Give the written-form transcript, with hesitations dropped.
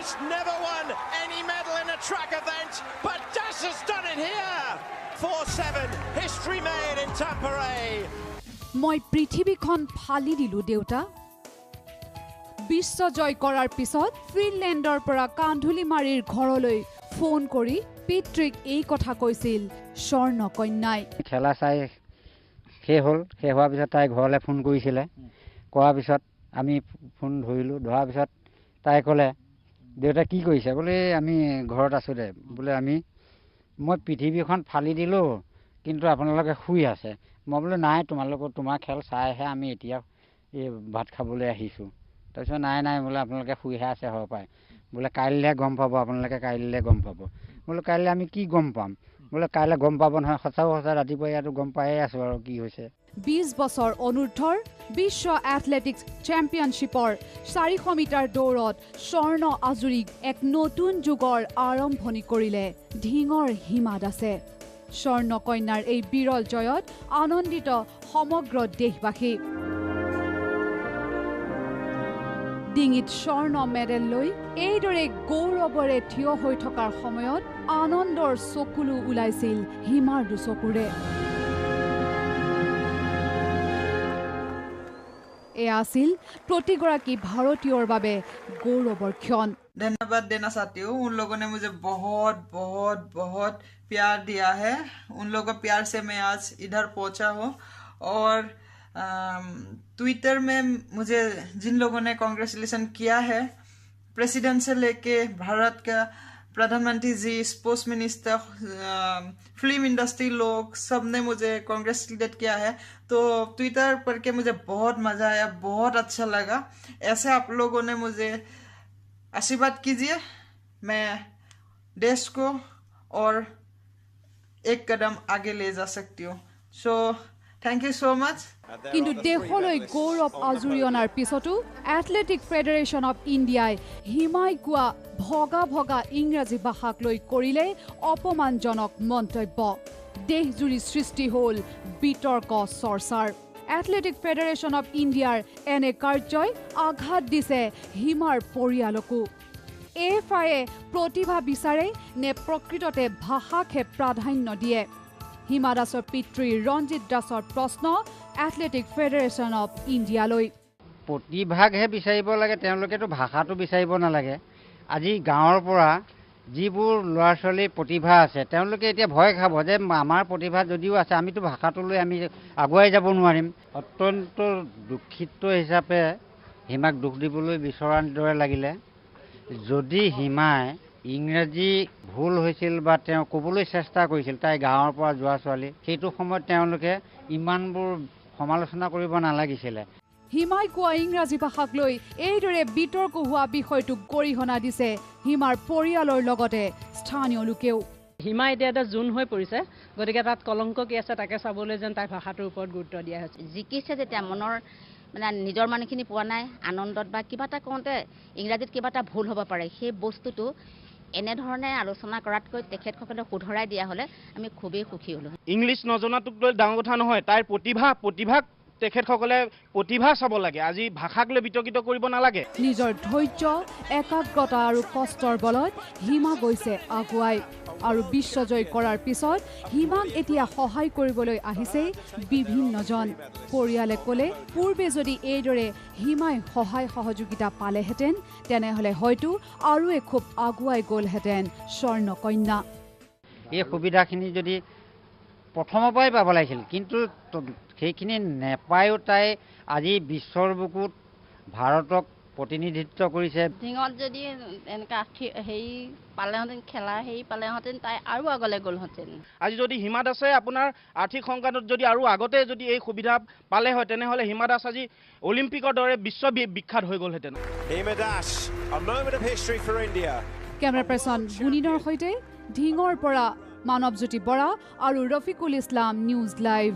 has never won any medal in a track event, but Das has done it here. 4-7, history made in Tampere. মই পৃথিৱীখন ফালি দিলো দেউতা বিশ্ব জয় কৰাৰ পিছত ফিনলেণ্ডৰ পৰা কান্ধুলিমাৰীৰ ঘৰলৈ ফোন কৰি পিতৃক এই কথা কৈছিল স্বৰ্ণ কন্যাই খেলা চাই শেষ হ'ল শেষ হোৱাৰ পিছত তাই ঘৰলৈ ফোন কৰিছিলে কোৱাৰ পিছত আমি ফোন ধৰাৰ পিছত তাই ক'লে দেউতা কি কৰিছে বোলে আমি ঘৰত আছোঁ দে বোলে মই পৃথিৱীখন ফালি দিলোঁ কিন্তু আপোনালোকে শুই আছে মই বোলে নাই তোমাৰ খেল চাইহে আমি এতিয়া এই ভাত খাবলৈ আহিছোঁ তাৰপিছত নাই বোলে আপোনালোকে শুইহে আছে হ'ব পাৰে বোলে কাইলৈ গম পাব আপোনালোকে কাইলৈ গম পাব বোলে কাইলৈ আমি কি গম পাম বোলে কাইলৈ গম পাব নহয় সঁচা ৰাতিপুৱা ইয়াতো গম পায়ে আছোঁ আৰু কি হৈছে 20 বছৰ অনুৰ্ধৰ বিশ্ব এথলেটিক্স চেম্পিয়নশ্বিপৰ 400 মিটাৰ দৌৰত স্বৰ্ণ আজুৰিক এক নতুন যুগৰ আৰম্ভণি কৰিলে ধিঙৰ হিমা দাসে স্বৰ্ণ কন্যাৰ এই বিৰল জয়ত আনন্দিত সমগ্ৰ দেশবাসী ডিঙিত স্বৰ্ণ মেডেল লৈ এইদৰে গৌৰৱৰে থিয় হৈ থকাৰ সময়ত আনন্দৰ চকুলো ওলাইছিল হিমাৰ দুচকুৰে এয়া আছিল প্ৰতিগৰাকী ভাৰতীয়ৰ বাবে গৌৰৱৰ ক্ষণ धन्यवाद देना चाहती हूँ उन लोगों ने मुझे बहुत बहुत बहुत प्यार दिया है उन लोगों के प्यार से मैं आज इधर पहुँचा हूँ और ट्विटर में मुझे जिन लोगों ने कांग्रेचुलेशन किया है प्रेसिडेंट से लेके भारत का प्रधानमंत्री जी स्पोर्ट्स मिनिस्टर फिल्म इंडस्ट्री लोग सब ने मुझे कांग्रेचुलेट किया है तो ट्विटर पर के मुझे बहुत मज़ा आया बहुत अच्छा लगा ऐसे आप लोगों ने मुझे आशीर्वाद कीजिए मैं देश को और एक कदम आगे ले जा सकती हूँ so thank you so much কিন্তু দেশলৈ গৌৰৱ আজুৰি অনাৰ পিছতো এথলেটিক ফেডাৰেশ্যন অফ ইণ্ডিয়াই হিমাই কোৱা ভগা ইংৰাজী ভাষাক লৈ কৰিলে অপমানজনক মন্তব্য দেশজুৰি সৃষ্টি হ'ল বিতৰ্ক চৰ্চাৰ এথলেটিক ফেডাৰেশ্যন অফ ইণ্ডিয়াৰ এনে কাৰ্যই আঘাত দিছে হিমাৰ পৰিয়ালকো এফআইএ প্ৰতিভা বিচাৰে নে প্ৰকৃততে ভাষাকহে প্ৰাধান্য দিয়ে হিমা দাসৰ পিতৃ ৰঞ্জিত দাসৰ প্ৰশ্ন এথলেটিক ফেডাৰেশ্যন অফ ইণ্ডিয়ালৈ প্ৰতিভাকহে বিচাৰিব লাগে তেওঁলোকেতো ভাষাটো বিচাৰিব নালাগে আজি গাঁৱৰ পৰা যিবোৰ ল'ৰা ছোৱালীৰ প্ৰতিভা আছে তেওঁলোকে এতিয়া ভয় খাব যে আমাৰ প্ৰতিভা যদিও আছে আমিতো ভাষাটো লৈ আমি আগুৱাই যাব নোৱাৰিম অত্যন্ত দুখিত হিচাপে হিমাক দুখ দিবলৈ বিচৰাৰ দৰে লাগিলে যদি হিমাই ইংৰাজী ভুল হৈছিল বা তেওঁ ক'বলৈ চেষ্টা কৰিছিল তাই গাঁৱৰ পৰা যোৱা ছোৱালী সেইটো সময়ত তেওঁলোকে ইমানবোৰ সমালোচনা কৰিব নালাগিছিলে হিমাই কোৱা ইংৰাজী ভাষাক লৈ এইদৰে বিতৰ্ক হোৱা বিষয়টোক গৰিহণা দিছে হিমাৰ পৰিয়ালৰ লগতে স্থানীয় লোকেও হিমা এতিয়া এটা জোন হৈ পৰিছে গতিকে তাত কলংক কি আছে তাকে চাবলৈ যেন তাই ভাষাটোৰ ওপৰত গুৰুত্ব দিয়া হৈছে জিকিছে যেতিয়া মনৰ মানে নিজৰ মানুহখিনি পোৱা নাই আনন্দত বা কিবা এটা কওঁতে ইংৰাজীত কিবা এটা ভুল হ'ব পাৰে সেই বস্তুটো এনেধৰণে আলোচনা কৰাতকৈ তেখেতসকলক শুধৰাই দিয়া হ'লে আমি খুবেই সুখী হ'লোঁ ইংলিছ নজনাটোক লৈ ডাঙৰ কথা নহয় তাইৰ প্ৰতিভাক তেখেতসকলে প্ৰতিভা চাব লাগে আজি ভাষাক লৈ বিতৰ্কিত কৰিব নালাগে নিজৰ ধৈৰ্য একাগ্ৰতা আৰু কষ্টৰ বলত হিমা গৈছে আগুৱাই আৰু বিশ্বজয় কৰাৰ পিছত হিমাক এতিয়া সহায় কৰিবলৈ আহিছে বিভিন্নজন পৰিয়ালে ক'লে পূৰ্বে যদি এইদৰে হিমাই সহায় সহযোগিতা পালেহেঁতেন তেনেহ'লে হয়তো আৰু খুব আগুৱাই গ'লহেঁতেন স্বৰ্ণ কন্যা এই সুবিধাখিনি যদি প্ৰথমৰ পৰাই পাব লাগিছিল কিন্তু সেইখিনি নেপায়ো তাই আজি বিশ্বৰ বুকুত ভাৰতক প্ৰতিনিধিত্ব কৰিছে ধিঙত যদি এনেকৈ হেৰি পালেহেঁতেন খেলা হেৰি পালেহেঁতেন তাই আৰু আগলৈ গ'লহেঁতেন আজি যদি হিমা দাসে আপোনাৰ আৰ্থিক সংকটত যদি আৰু আগতে যদি এই সুবিধা পালে হয় তেনেহ'লে হিমা দাস আজি অলিম্পিকৰ দৰে বিশ্ব বিখ্যাত হৈ গ'লহেঁতেন Hima Das, a moment of history for India. Camera person গুণিনৰ সৈতে ধিঙৰ পৰা মানৱজ্যোতি বৰা আৰু ৰফিকুল ইছলাম নিউজ লাইভ